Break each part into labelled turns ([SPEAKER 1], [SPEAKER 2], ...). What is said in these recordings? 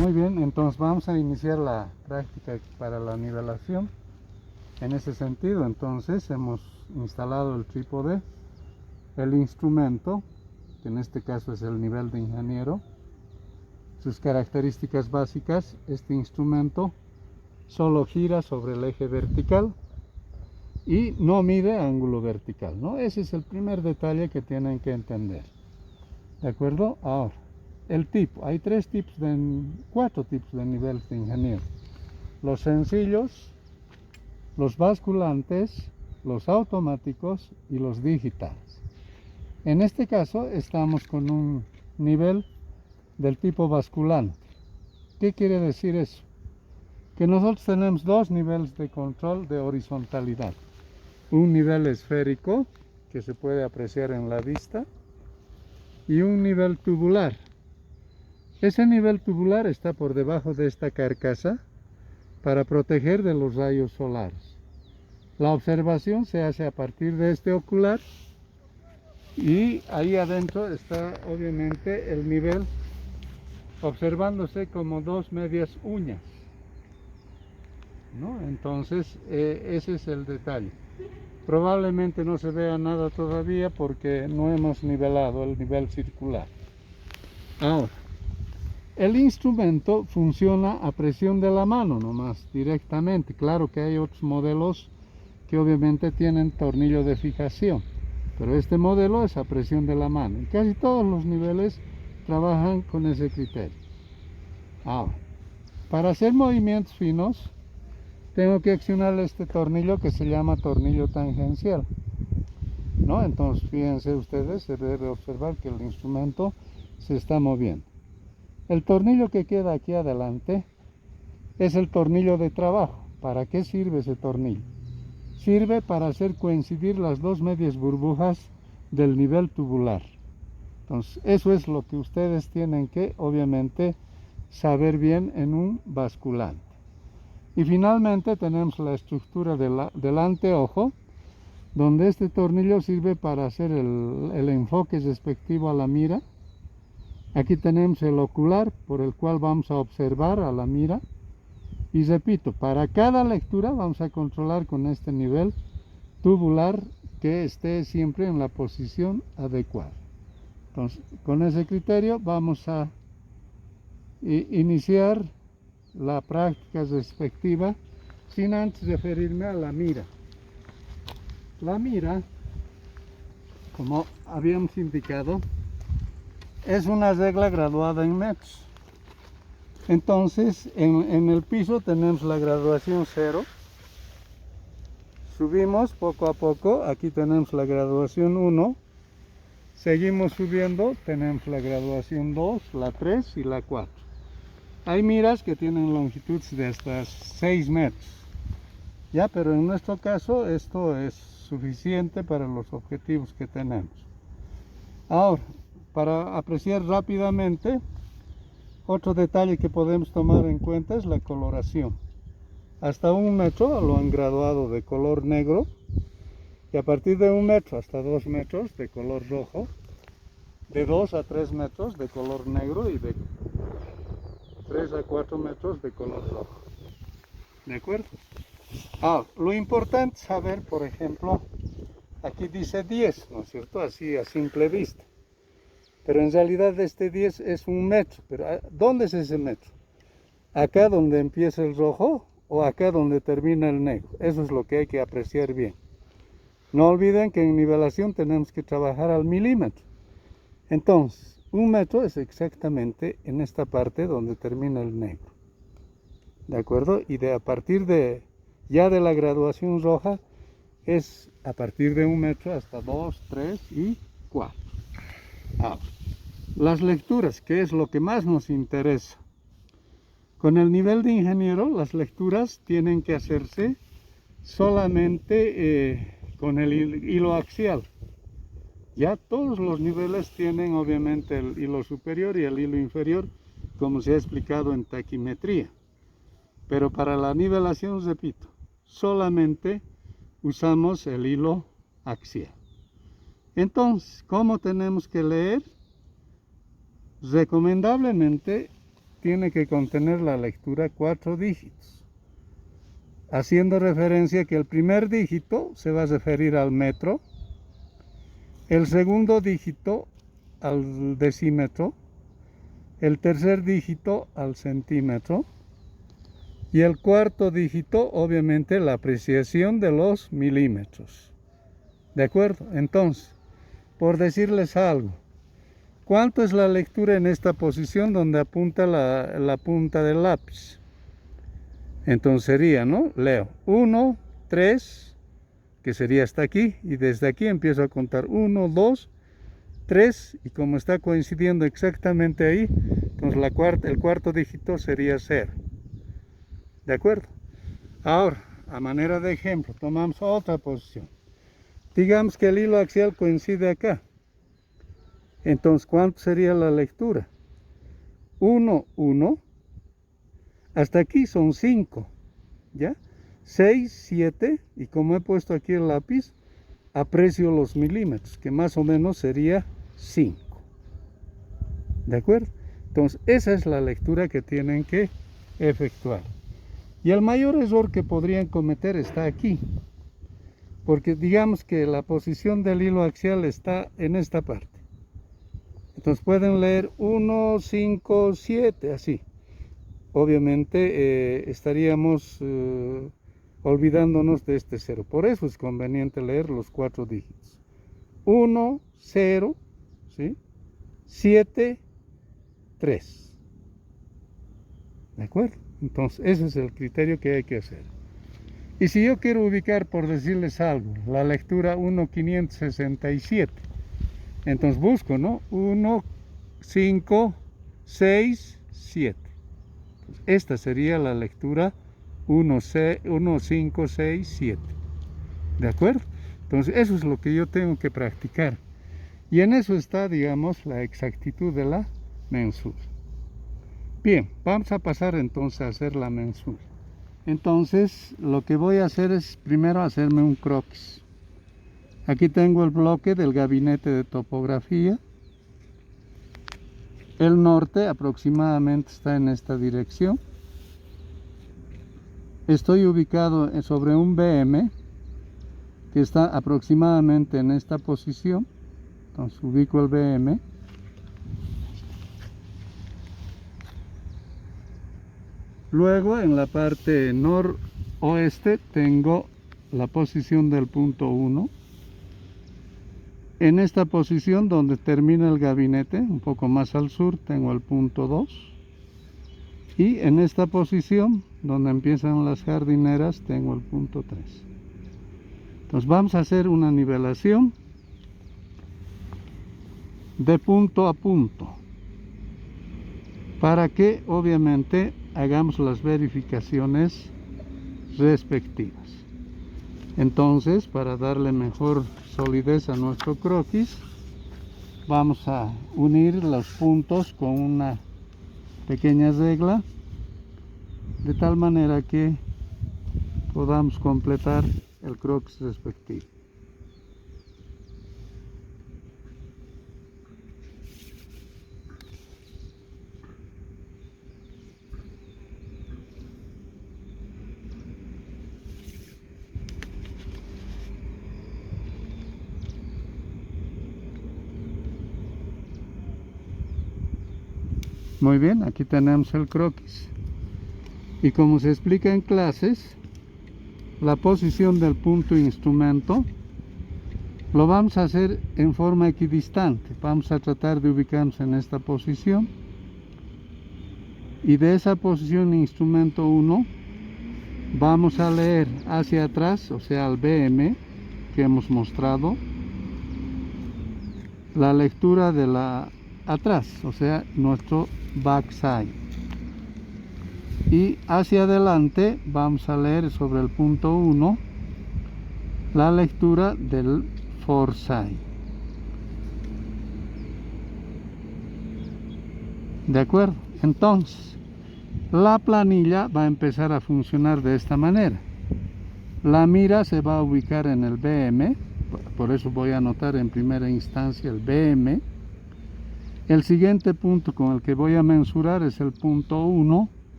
[SPEAKER 1] Muy bien, entonces vamos a iniciar la práctica para la nivelación. En ese sentido, entonces hemos instalado el trípode, el instrumento, que en este caso es el nivel de ingeniero. Sus características básicas: este instrumento solo gira sobre el eje vertical y no mide ángulo vertical, ¿no? Ese es el primer detalle que tienen que entender. ¿De acuerdo? Ahora, el tipo. Hay cuatro tipos de niveles de ingeniero: los sencillos, los basculantes, los automáticos y los digitales. En este caso estamos con un nivel del tipo basculante. ¿Qué quiere decir eso? Que nosotros tenemos dos niveles de control de horizontalidad. Un nivel esférico, que se puede apreciar en la vista, y un nivel tubular. Ese nivel tubular está por debajo de esta carcasa para proteger de los rayos solares. La observación se hace a partir de este ocular y ahí adentro está obviamente el nivel observándose como dos medias uñas, ¿no? Entonces ese es el detalle. Probablemente no se vea nada todavía porque no hemos nivelado el nivel circular. Ahora, el instrumento funciona a presión de la mano nomás, directamente. Claro que hay otros modelos que obviamente tienen tornillo de fijación, pero este modelo es a presión de la mano. Y casi todos los niveles trabajan con ese criterio. Ahora, para hacer movimientos finos, tengo que accionar este tornillo que se llama tornillo tangencial, ¿no? Entonces, fíjense ustedes, se debe observar que el instrumento se está moviendo. El tornillo que queda aquí adelante es el tornillo de trabajo. ¿Para qué sirve ese tornillo? Sirve para hacer coincidir las dos medias burbujas del nivel tubular. Entonces, eso es lo que ustedes tienen que, obviamente, saber bien en un basculante. Y finalmente tenemos la estructura del anteojo, donde este tornillo sirve para hacer el enfoque respectivo a la mira. Aquí tenemos el ocular, por el cual vamos a observar a la mira. Y repito, para cada lectura vamos a controlar con este nivel tubular que esté siempre en la posición adecuada. Entonces, con ese criterio vamos a iniciar la práctica respectiva, sin antes referirme a la mira. La mira, como habíamos indicado, es una regla graduada en metros. Entonces, en el piso tenemos la graduación 0. Subimos poco a poco, aquí tenemos la graduación 1. Seguimos subiendo, tenemos la graduación 2, la 3 y la 4. Hay miras que tienen longitudes de hasta 6 metros. Ya, pero en nuestro caso esto es suficiente para los objetivos que tenemos. Ahora, para apreciar rápidamente, otro detalle que podemos tomar en cuenta es la coloración. Hasta 1 metro lo han graduado de color negro, y a partir de 1 metro hasta 2 metros de color rojo, de 2 a 3 metros de color negro y de 3 a 4 metros de color rojo. ¿De acuerdo? Lo importante es saber, por ejemplo, aquí dice 10, ¿no es cierto? Así a simple vista. Pero en realidad este 10 es 1 metro. Pero ¿dónde es ese metro? ¿Acá donde empieza el rojo o acá donde termina el negro? Eso es lo que hay que apreciar bien. No olviden que en nivelación tenemos que trabajar al milímetro. Entonces, 1 metro es exactamente en esta parte donde termina el negro. ¿De acuerdo? Y a partir de la graduación roja es a partir de 1 metro hasta 2, 3 y 4. Las lecturas, que es lo que más nos interesa. Con el nivel de ingeniero, las lecturas tienen que hacerse solamente con el hilo axial. Ya todos los niveles tienen obviamente el hilo superior y el hilo inferior, como se ha explicado en taquimetría. Pero para la nivelación, repito, solamente usamos el hilo axial. Entonces, ¿cómo tenemos que leer? Recomendablemente tiene que contener la lectura 4 dígitos, haciendo referencia que el primer dígito se va a referir al metro, el segundo dígito al decímetro, el tercer dígito al centímetro y el cuarto dígito, obviamente, la apreciación de los milímetros. ¿De acuerdo? Entonces, por decirles algo, ¿cuánto es la lectura en esta posición donde apunta la punta del lápiz? Entonces sería, ¿no? Leo 1, 3, que sería hasta aquí, y desde aquí empiezo a contar 1, 2, 3, y como está coincidiendo exactamente ahí, entonces el cuarto dígito sería 0. ¿De acuerdo? Ahora, a manera de ejemplo, tomamos otra posición. Digamos que el hilo axial coincide acá. Entonces, ¿cuánto sería la lectura? 1, 1. Hasta aquí son 5. ¿Ya? 6, 7. Y como he puesto aquí el lápiz, aprecio los milímetros, que más o menos sería 5. ¿De acuerdo? Entonces, esa es la lectura que tienen que efectuar. Y el mayor error que podrían cometer está aquí. Porque digamos que la posición del hilo axial está en esta parte. Entonces pueden leer 1, 5, 7, así. Obviamente estaríamos olvidándonos de este 0. Por eso es conveniente leer los 4 dígitos. 1, 0, ¿sí? 7, 3. ¿De acuerdo? Entonces ese es el criterio que hay que hacer. Y si yo quiero ubicar, por decirles algo, la lectura 1567, entonces busco, ¿no? 1, 5, 6, 7. Esta sería la lectura 1, 5, 6, 7. ¿De acuerdo? Entonces eso es lo que yo tengo que practicar. Y en eso está, digamos, la exactitud de la mensura. Bien, vamos a pasar entonces a hacer la mensura. Entonces lo que voy a hacer es primero hacerme un croquis. Aquí tengo el bloque del gabinete de topografía. El norte aproximadamente está en esta dirección. Estoy ubicado sobre un BM que está aproximadamente en esta posición. Entonces ubico el BM. Luego en la parte noroeste tengo la posición del punto 1. En esta posición donde termina el gabinete, un poco más al sur, tengo el punto 2. Y en esta posición donde empiezan las jardineras tengo el punto 3. Entonces vamos a hacer una nivelación de punto a punto, para que obviamente hagamos las verificaciones respectivas. Entonces, para darle mejor solidez a nuestro croquis, vamos a unir los puntos con una pequeña regla, de tal manera que podamos completar el croquis respectivo. Muy bien, aquí tenemos el croquis. Y como se explica en clases, la posición del punto instrumento lo vamos a hacer en forma equidistante. Vamos a tratar de ubicarnos en esta posición. Y de esa posición instrumento 1 vamos a leer hacia atrás, o sea al BM que hemos mostrado, la lectura de la atrás, o sea nuestro backside. Y hacia adelante vamos a leer sobre el punto 1 la lectura del foreside. ¿De acuerdo? Entonces la planilla va a empezar a funcionar de esta manera. La mira se va a ubicar en el BM, por eso voy a anotar en primera instancia el BM. El siguiente punto con el que voy a mensurar es el punto 1.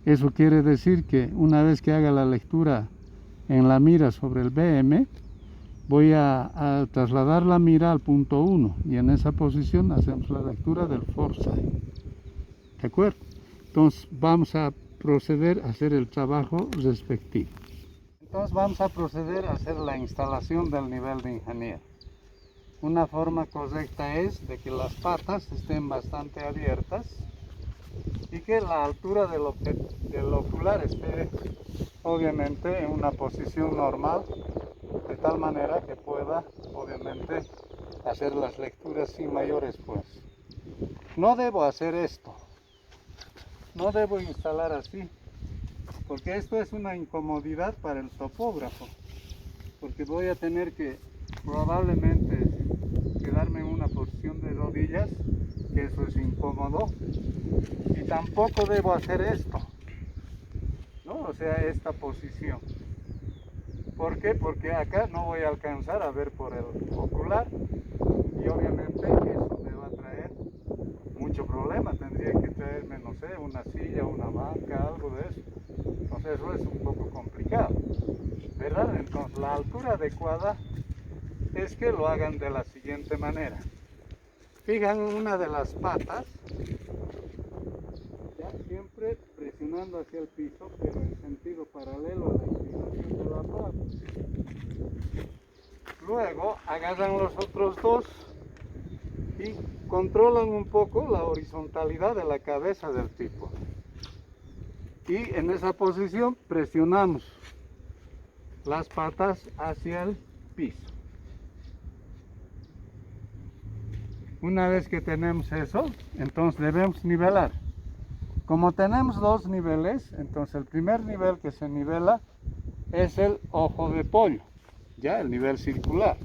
[SPEAKER 1] Eso quiere decir que una vez que haga la lectura en la mira sobre el BM, voy a trasladar la mira al punto 1 y en esa posición hacemos la lectura del foresight. ¿De acuerdo? Entonces vamos a proceder a hacer el trabajo respectivo. Entonces vamos a proceder a hacer la instalación del nivel de ingeniero. Una forma correcta es de que las patas estén bastante abiertas y que la altura del ocular esté obviamente en una posición normal, de tal manera que pueda obviamente hacer las lecturas sin mayor esfuerzo. No debo hacer esto, no debo instalar así, porque esto es una incomodidad para el topógrafo, porque voy a tener que probablemente quedarme en una posición de rodillas, que eso es incómodo, y tampoco debo hacer esto, ¿no? O sea, esta posición. ¿Por qué? Porque acá no voy a alcanzar a ver por el ocular y obviamente eso me va a traer mucho problema. Tendría que traerme, no sé, una silla, una banca, algo de eso. Entonces eso es un poco complicado, ¿verdad? Entonces la altura adecuada es que lo hagan de la siguiente manera. Fijan una de las patas, ya siempre presionando hacia el piso, pero en sentido paralelo a la inclinación de la pata. Luego agarran los otros dos y controlan un poco la horizontalidad de la cabeza del tipo. Y en esa posición presionamos las patas hacia el piso. Una vez que tenemos eso, entonces debemos nivelar. Como tenemos dos niveles, entonces el primer nivel que se nivela es el ojo de pollo, ya el nivel circular.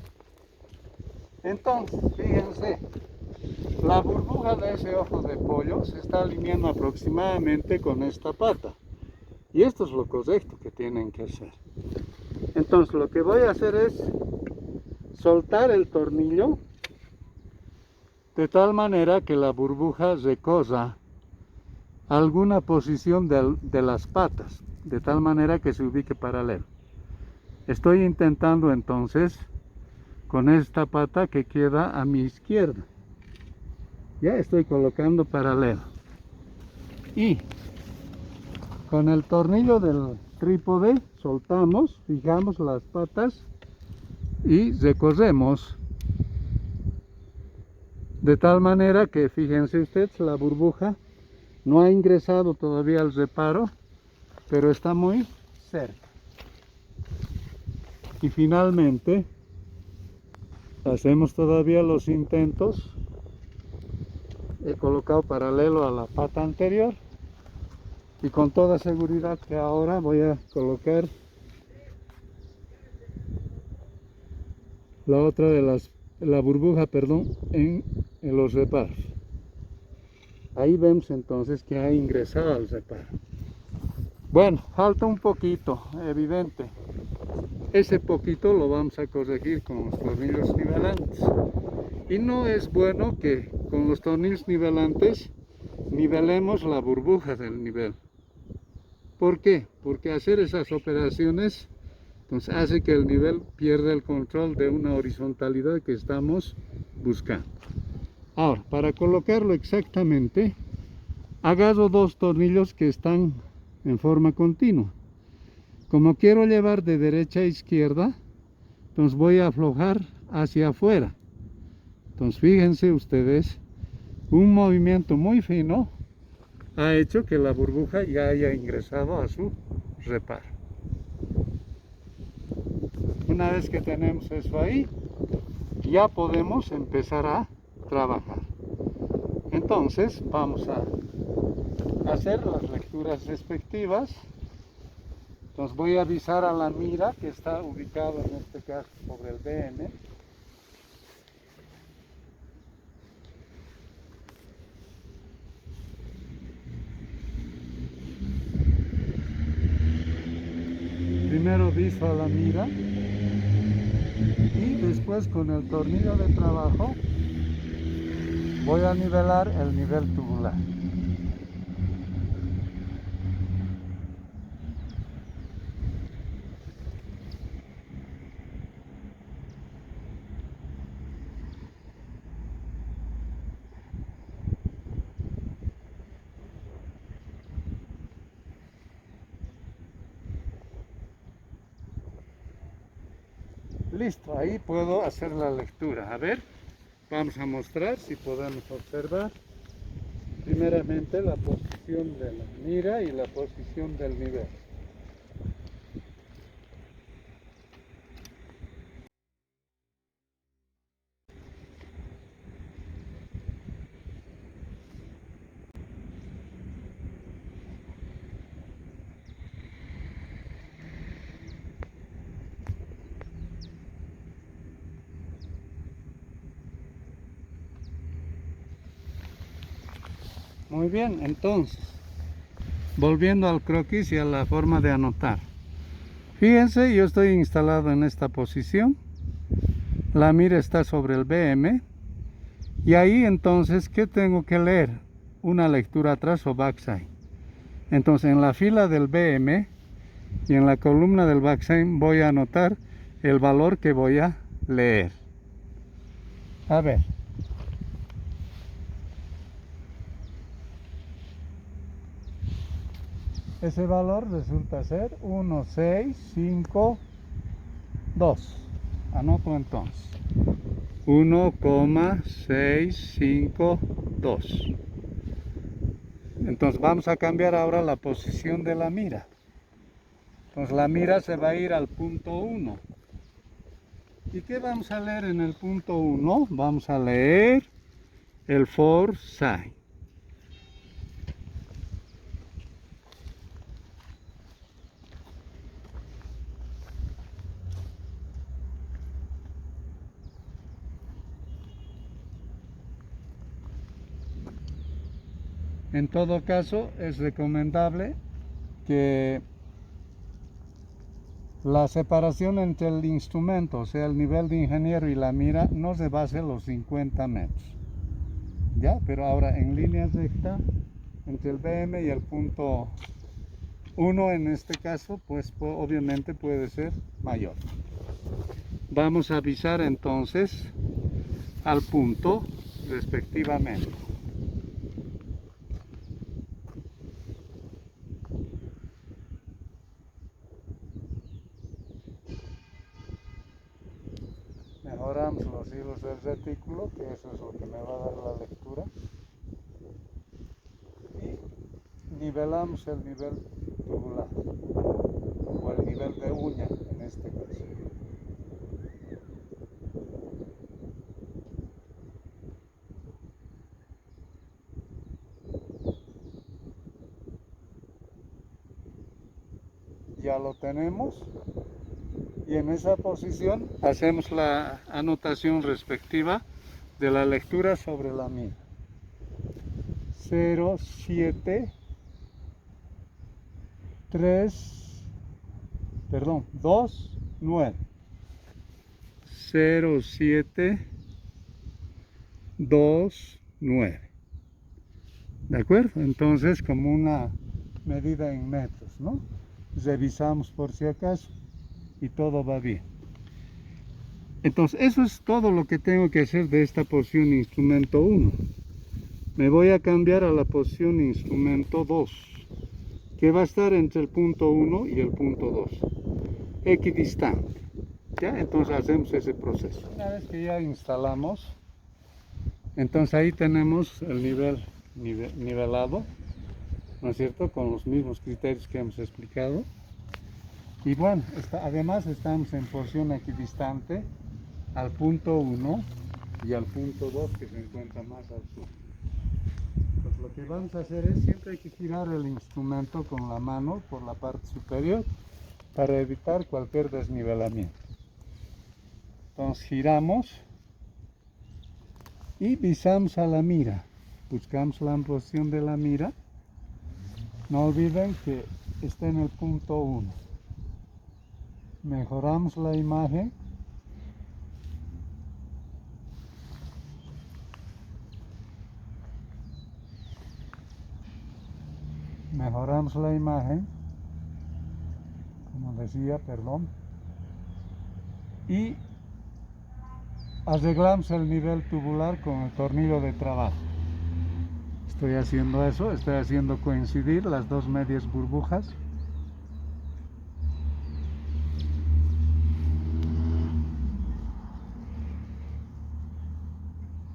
[SPEAKER 1] Entonces, fíjense, la burbuja de ese ojo de pollo se está alineando aproximadamente con esta pata. Y esto es lo correcto que tienen que hacer. Entonces lo que voy a hacer es soltar el tornillo de tal manera que la burbuja recorra alguna posición de las patas, de tal manera que se ubique paralelo. Estoy intentando entonces con esta pata que queda a mi izquierda. Ya estoy colocando paralelo. Y con el tornillo del trípode soltamos, fijamos las patas y recorremos de tal manera que, fíjense ustedes, la burbuja no ha ingresado todavía al reparo, pero está muy cerca. Y finalmente hacemos todavía los intentos. He colocado paralelo a la pata anterior y con toda seguridad que ahora voy a colocar la otra de la burbuja, perdón, en los reparos. Ahí vemos entonces que ha ingresado al reparo. Bueno, falta un poquito, evidente. Ese poquito lo vamos a corregir con los tornillos nivelantes. Y no es bueno que con los tornillos nivelantes nivelemos la burbuja del nivel. ¿Por qué? Porque hacer esas operaciones entonces hace que el nivel pierda el control de una horizontalidad que estamos buscando. Ahora, para colocarlo exactamente, agarro dos tornillos que están en forma continua. Como quiero llevar de derecha a izquierda, entonces voy a aflojar hacia afuera. Entonces fíjense ustedes, un movimiento muy fino ha hecho que la burbuja ya haya ingresado a su reparo. Una vez que tenemos eso ahí, ya podemos empezar a trabajar. Entonces vamos a hacer las lecturas respectivas. Entonces voy a avisar a la mira que está ubicado en este caso sobre el BM. Primero viso a la mira y después con el tornillo de trabajo voy a nivelar el nivel tubular. Listo, ahí puedo hacer la lectura. A ver, vamos a mostrar si podemos observar primeramente la posición de la mira y la posición del nivel. Muy bien, entonces, volviendo al croquis y a la forma de anotar. Fíjense, yo estoy instalado en esta posición. La mira está sobre el BM. Y ahí entonces, ¿qué tengo que leer? Una lectura atrás o backside. Entonces, en la fila del BM y en la columna del backside voy a anotar el valor que voy a leer. A ver. Ese valor resulta ser 1652. Anoto entonces. 1,652. Entonces vamos a cambiar ahora la posición de la mira. Entonces la mira se va a ir al punto 1. ¿Y qué vamos a leer en el punto 1? Vamos a leer el foresight. En todo caso, es recomendable que la separación entre el instrumento, o sea, el nivel de ingeniero y la mira, no se base en los 50 metros. ¿Ya? Pero ahora en línea recta, entre el BM y el punto 1 en este caso, pues obviamente puede ser mayor. Vamos a avisar entonces al punto respectivamente. Mejoramos los hilos del retículo, que eso es lo que me va a dar la lectura. Y nivelamos el nivel tubular, o el nivel de uña en este caso. Ya lo tenemos. Y en esa posición hacemos la anotación respectiva de la lectura sobre la mira. 0,7, 2, 9. 0,7, 2, 9. ¿De acuerdo? Entonces, como una medida en metros, ¿no? Revisamos por si acaso y todo va bien. Entonces, eso es todo lo que tengo que hacer de esta posición instrumento 1. Me voy a cambiar a la posición instrumento 2, que va a estar entre el punto 1 y el punto 2, equidistante. ¿Ya? Entonces hacemos ese proceso. Una vez que ya instalamos, entonces ahí tenemos el nivelado, ¿no es cierto? Con los mismos criterios que hemos explicado. Y bueno, además estamos en posición equidistante al punto 1 y al punto 2, que se encuentra más al sur. Pues lo que vamos a hacer es, siempre hay que girar el instrumento con la mano por la parte superior para evitar cualquier desnivelamiento. Entonces giramos y visamos a la mira. Buscamos la posición de la mira. No olviden que está en el punto 1. Mejoramos la imagen. mejoramos la imagen, como decía, perdón, y arreglamos el nivel tubular con el tornillo de trabajo. Estoy haciendo eso, estoy haciendo coincidir las dos medias burbujas.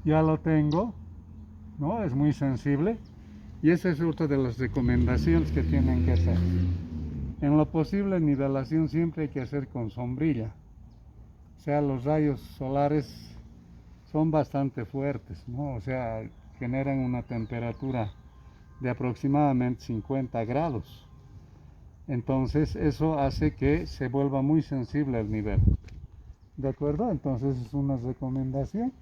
[SPEAKER 1] Ya lo tengo, ¿no? Es muy sensible y esa es otra de las recomendaciones que tienen que hacer. En lo posible, nivelación siempre hay que hacer con sombrilla. O sea, los rayos solares son bastante fuertes, ¿no? O sea, generan una temperatura de aproximadamente 50 grados. Entonces, eso hace que se vuelva muy sensible el nivel. ¿De acuerdo? Entonces, es una recomendación.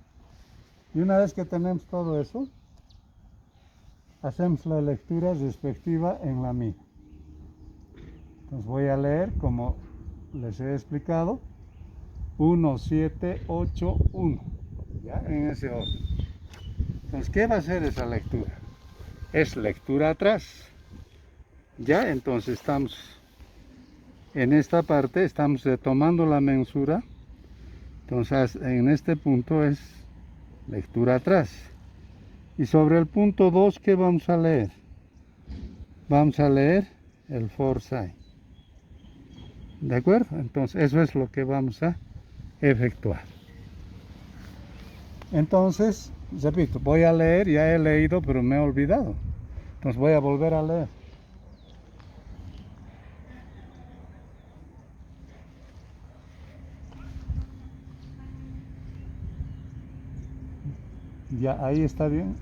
[SPEAKER 1] Y una vez que tenemos todo eso, hacemos la lectura respectiva en la mira. Entonces voy a leer, como les he explicado, 1, 7, 8, 1, ¿ya? En ese orden. Entonces, ¿qué va a ser esa lectura? Es lectura atrás, ¿ya? Entonces estamos en esta parte, estamos retomando la mensura. Entonces, en este punto es lectura atrás. Y sobre el punto 2, ¿qué vamos a leer? Vamos a leer el foresight. ¿De acuerdo? Entonces, eso es lo que vamos a efectuar. Entonces, repito, voy a leer, ya he leído, pero me he olvidado. Entonces voy a volver a leer. Ya, ahí está bien.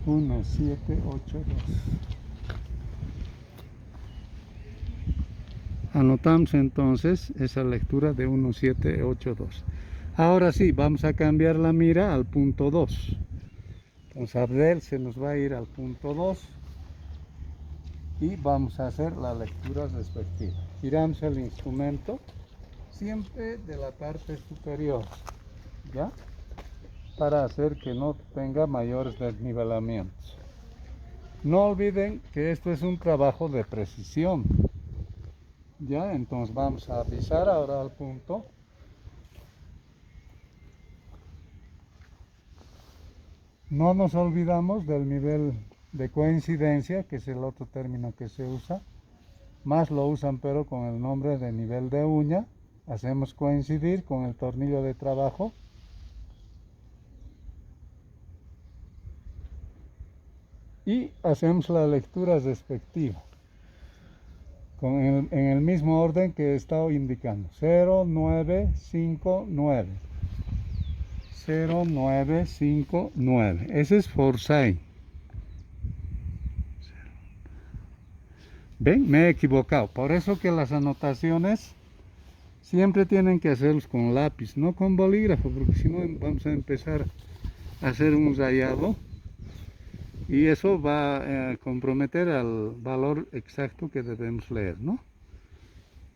[SPEAKER 1] 1, 7, 8, 2. Anotamos entonces esa lectura de 1, 7, 8, 2. Ahora sí, vamos a cambiar la mira al punto 2. Entonces Abdel se nos va a ir al punto 2 y vamos a hacer la lectura respectiva. Giramos el instrumento siempre de la parte superior, ¿ya? Para hacer que no tenga mayores desnivelamientos. No olviden que esto es un trabajo de precisión, ¿ya? Entonces vamos a avisar ahora al punto. No nos olvidamos del nivel de coincidencia, que es el otro término que se usa. Más lo usan pero con el nombre de nivel de uña. Hacemos coincidir con el tornillo de trabajo. Y hacemos la lectura respectiva. En el mismo orden que he estado indicando. 0, 9, 5, 9. 0, 9, 5, 9. Ese es foresight. ¿Ven? Me he equivocado. Por eso que las anotaciones siempre tienen que hacerlos con lápiz, no con bolígrafo, porque si no vamos a empezar a hacer un rayado y eso va a comprometer al valor exacto que debemos leer, ¿no?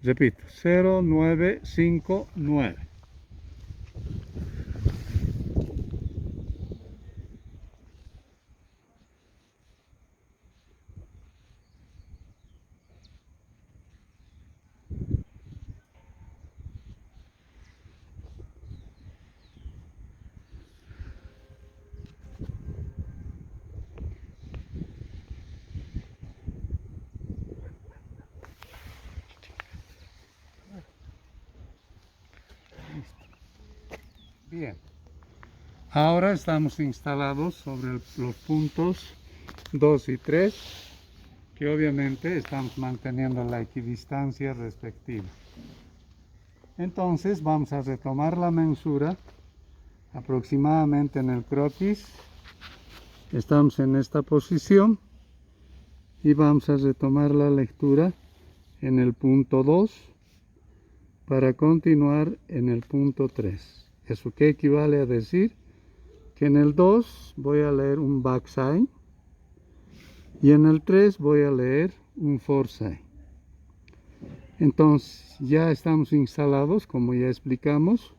[SPEAKER 1] Repito, 0, 9, 5, 9. Bien, ahora estamos instalados sobre los puntos 2 y 3, que obviamente estamos manteniendo la equidistancia respectiva. Entonces vamos a retomar la mensura aproximadamente en el croquis. Estamos en esta posición y vamos a retomar la lectura en el punto 2 para continuar en el punto 3. ¿Eso qué equivale a decir? Que en el 2 voy a leer un backside y en el 3 voy a leer un foresight. Entonces ya estamos instalados, como ya explicamos.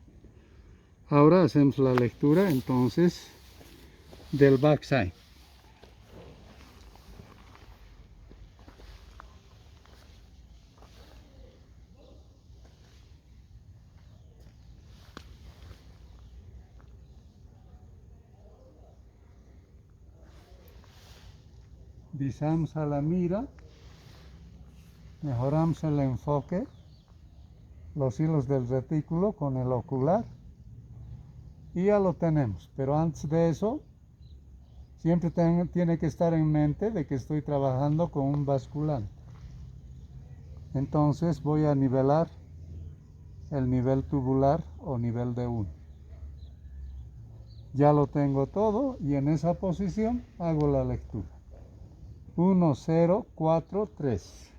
[SPEAKER 1] Ahora hacemos la lectura entonces del backside. visamos a la mira, mejoramos el enfoque, los hilos del retículo con el ocular y ya lo tenemos. Pero antes de eso, siempre tiene que estar en mente de que estoy trabajando con un basculante. Entonces voy a nivelar el nivel tubular o nivel de 1. Ya lo tengo todo y en esa posición hago la lectura. 1, 0, 4, 3.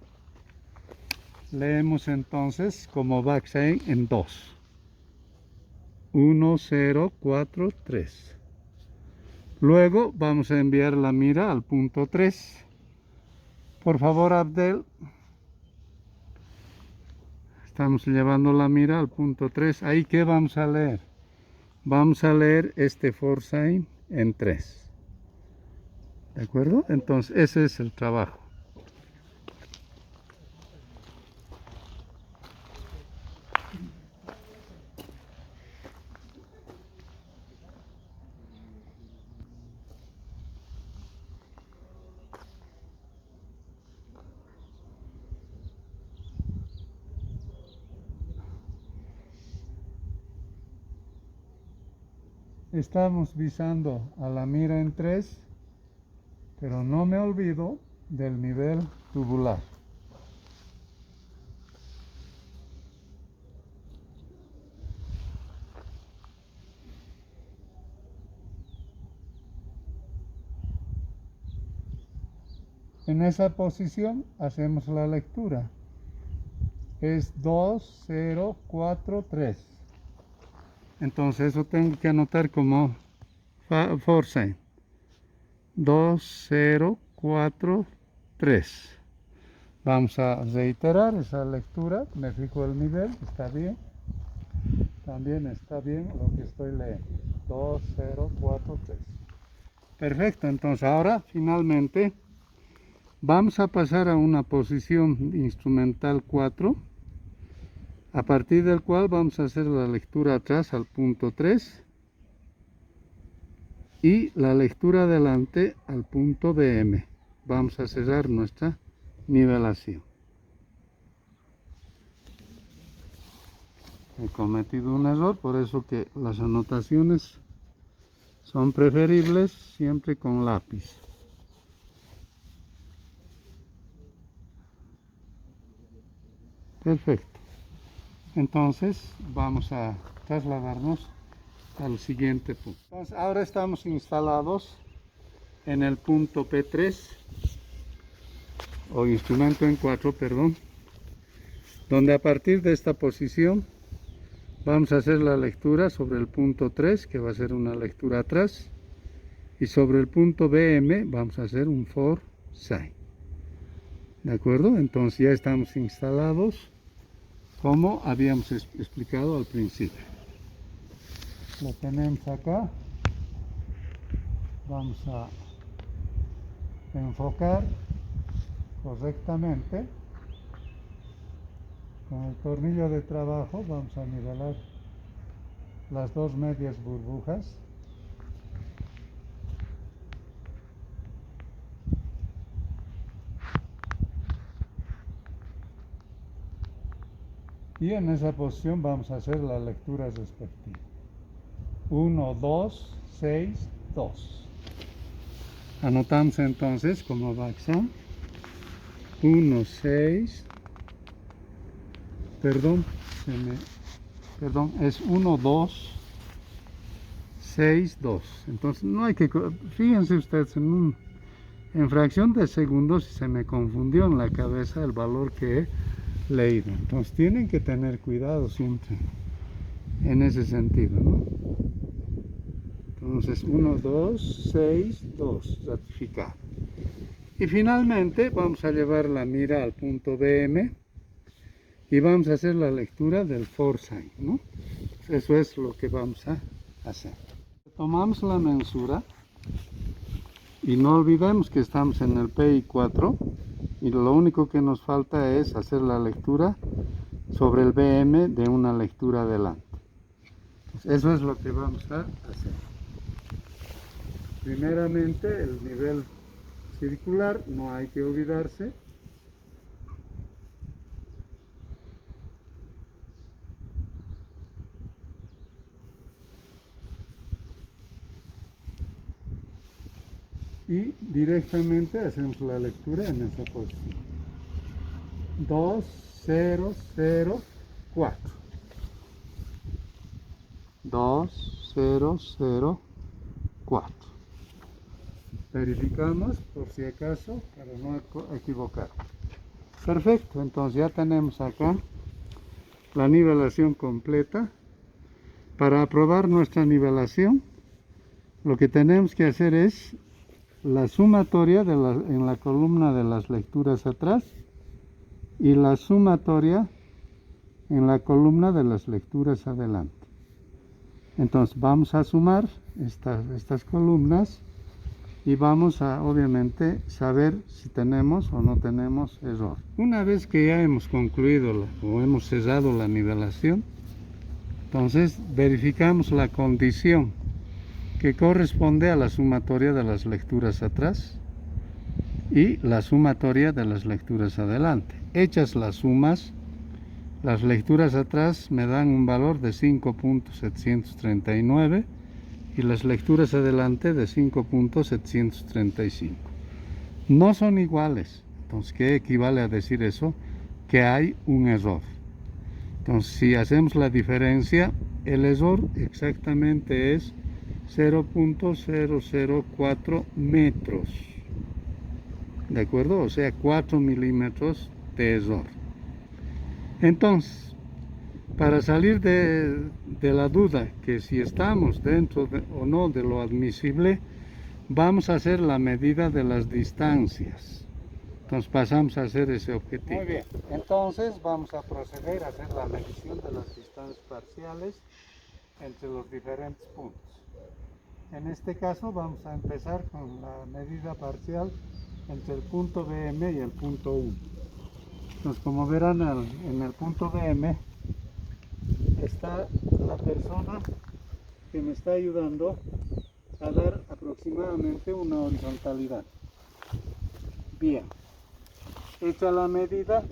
[SPEAKER 1] Leemos entonces como backsign en 2. 1, 0, 4, 3. Luego vamos a enviar la mira al punto 3. Por favor, Abdel. Estamos llevando la mira al punto 3. Ahí, ¿qué vamos a leer? Vamos a leer este forsign en 3. ¿De acuerdo? Entonces, ese es el trabajo. Estamos visando a la mira en 3, pero no me olvido del nivel tubular. En esa posición hacemos la lectura. Es 2, 0, 4, 3. Entonces eso tengo que anotar como forsign. 2, 0, 4, 3. Vamos a reiterar esa lectura. Me fijo el nivel, está bien. También está bien lo que estoy leyendo. 2, 0, 4, 3. Perfecto, entonces ahora finalmente vamos a pasar a una posición instrumental 4, a partir del cual vamos a hacer la lectura atrás al punto 3 y la lectura adelante al punto BM. Vamos a cerrar nuestra nivelación. He cometido un error, por eso que las anotaciones son preferibles siempre con lápiz. Perfecto. Entonces vamos a trasladarnos al siguiente punto. Entonces, ahora estamos instalados en el punto P3 o instrumento en 4, perdón, donde a partir de esta posición vamos a hacer la lectura sobre el punto 3, que va a ser una lectura atrás, y sobre el punto BM vamos a hacer un forsign. ¿De acuerdo? Entonces ya estamos instalados como habíamos explicado al principio. Lo tenemos acá. Vamos a enfocar correctamente. Con el tornillo de trabajo vamos a nivelar las dos medias burbujas. Y en esa posición vamos a hacer la lectura respectiva. 1, 2, 6, 2. Anotamos entonces como backsound. 1, 6. Perdón, es 1, 2, 6, 2. Entonces no hay que... Fíjense ustedes en fracción de segundos se me confundió en la cabeza el valor que he leído. Entonces tienen que tener cuidado siempre en ese sentido, ¿no? Entonces 1, 2, 6, 2, ratificar. Y finalmente vamos a llevar la mira al punto BM y vamos a hacer la lectura del forsign, ¿no? Eso es lo que vamos a hacer. Tomamos la mensura y no olvidemos que estamos en el PI4 y lo único que nos falta es hacer la lectura sobre el BM de una lectura adelante. Entonces, eso es lo que vamos a hacer. Primeramente el nivel circular, no hay que olvidarse. Y directamente hacemos la lectura en esa posición. 2004. 2004. Verificamos por si acaso para no equivocar. Perfecto, entonces ya tenemos acá la nivelación completa. Para aprobar nuestra nivelación, lo que tenemos que hacer es la sumatoria en la columna de las lecturas atrás y la sumatoria en la columna de las lecturas adelante. Entonces vamos a sumar estas columnas y vamos a obviamente saber si tenemos o no tenemos error. Una vez que ya hemos concluido o hemos cesado la nivelación, entonces verificamos la condición que corresponde a la sumatoria de las lecturas atrás y la sumatoria de las lecturas adelante. Hechas las sumas, las lecturas atrás me dan un valor de 5.739 y las lecturas adelante de 5.735. No son iguales. Entonces, ¿qué equivale a decir eso? Que hay un error. Entonces, si hacemos la diferencia, el error exactamente es 0.004 metros. ¿De acuerdo? O sea, 4 milímetros de error. Entonces, para salir de la duda que si estamos dentro o no de lo admisible, vamos a hacer la medida de las distancias. Entonces pasamos a hacer ese objetivo. Muy bien, entonces vamos a proceder a hacer la medición de las distancias parciales entre los diferentes puntos. En este caso vamos a empezar con la medida parcial entre el punto BM y el punto 1. Entonces, como verán en el punto BM está la persona que me está ayudando a dar aproximadamente una horizontalidad. Bien, hecha la medida,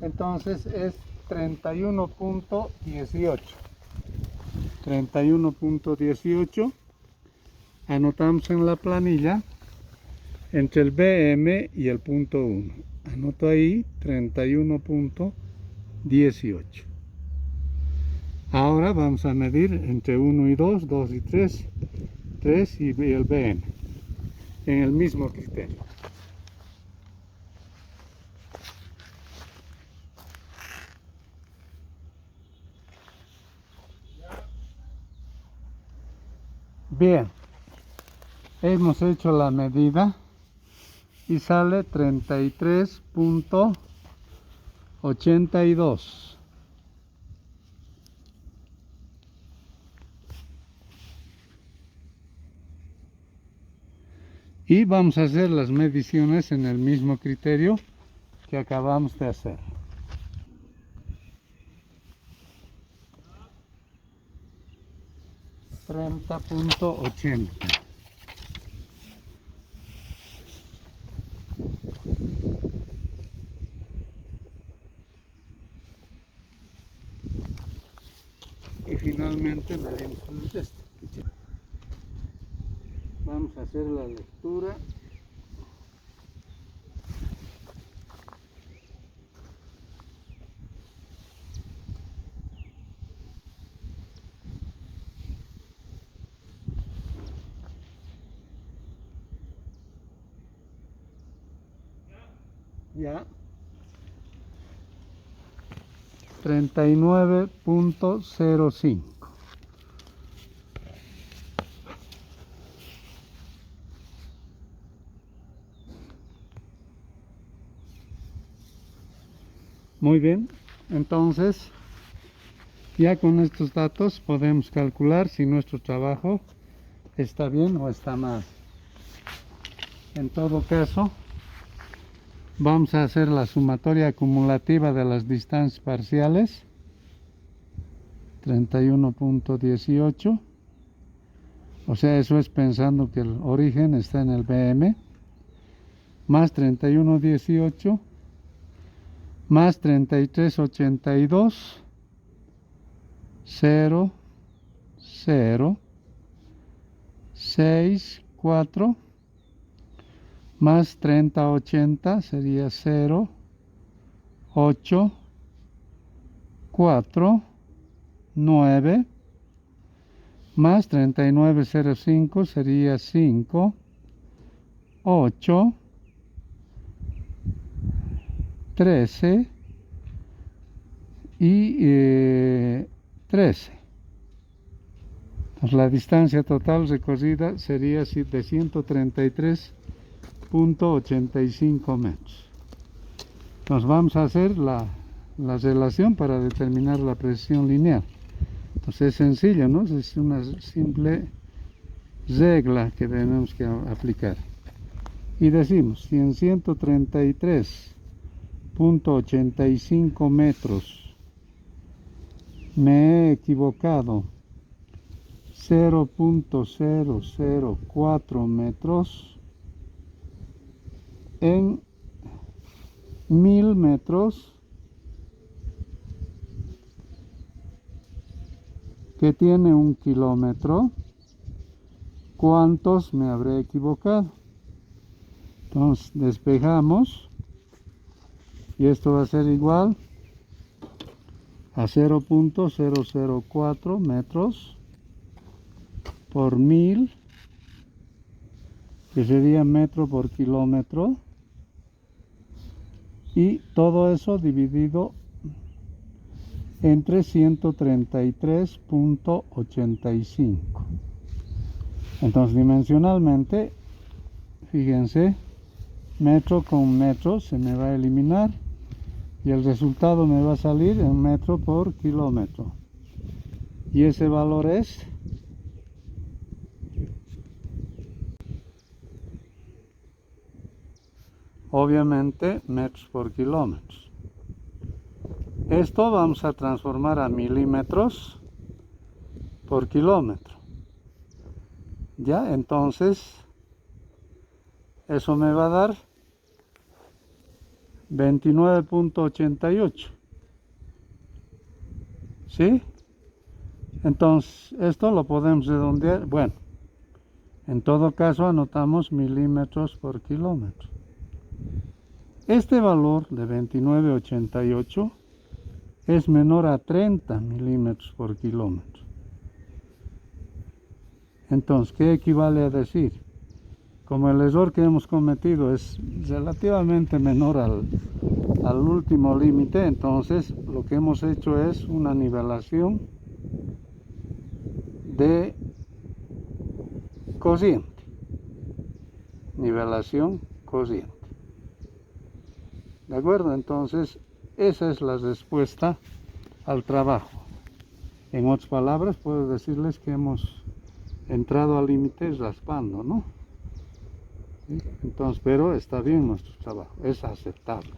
[SPEAKER 1] entonces es 31.18. 31.18. Anotamos en la planilla entre el BM y el punto 1. Anoto ahí 31.18. Ahora vamos a medir entre 1 y 2, 2 y 3, 3 y el BM en el mismo criterio. Bien, hemos hecho la medida y sale 33.82. Y vamos a hacer las mediciones en el mismo criterio que acabamos de hacer. .80. Y finalmente medimos con el test. Vamos a hacer la lectura. Ya. 39.05. Muy bien, entonces ya con estos datos podemos calcular si nuestro trabajo está bien o está mal. En todo caso, Vamos a hacer la sumatoria acumulativa de las distancias parciales. 31.18. O sea, eso es pensando que el origen está en el BM. Más 31.18. Más 33.82. 0, 0, 6, 4. Más 30.80 sería 0, 8, 4, 9. Más 39.05 sería 5, 8, 13 y 13. Entonces, la distancia total recorrida sería de 133.85 metros. Entonces vamos a hacer la relación para determinar la precisión lineal. Entonces es sencillo, ¿no? Es una simple regla que tenemos que aplicar. Y decimos, si en 133.85 metros me he equivocado 0.004 metros, en 1000 metros que tiene 1 kilómetro, ¿cuántos me habré equivocado? Entonces despejamos y esto va a ser igual a 0.004 metros por 1000, que sería metro por kilómetro, y todo eso dividido entre 133.85. Entonces dimensionalmente, fíjense, metro con metro se me va a eliminar y el resultado me va a salir en metro por kilómetro, y ese valor es obviamente metros por kilómetros. Esto vamos a transformar a milímetros por kilómetro. Ya, entonces eso me va a dar 29.88. ¿Sí? Entonces esto lo podemos redondear. Bueno, en todo caso anotamos milímetros por kilómetro. Este valor de 29.88 es menor a 30 milímetros por kilómetro. Entonces, ¿qué equivale a decir? Como el error que hemos cometido es relativamente menor al último límite, entonces lo que hemos hecho es una nivelación de cociente. Nivelación cociente. ¿De acuerdo? Entonces, esa es la respuesta al trabajo. En otras palabras, puedo decirles que hemos entrado al límite raspando, ¿no? Entonces, pero está bien nuestro trabajo, es aceptable.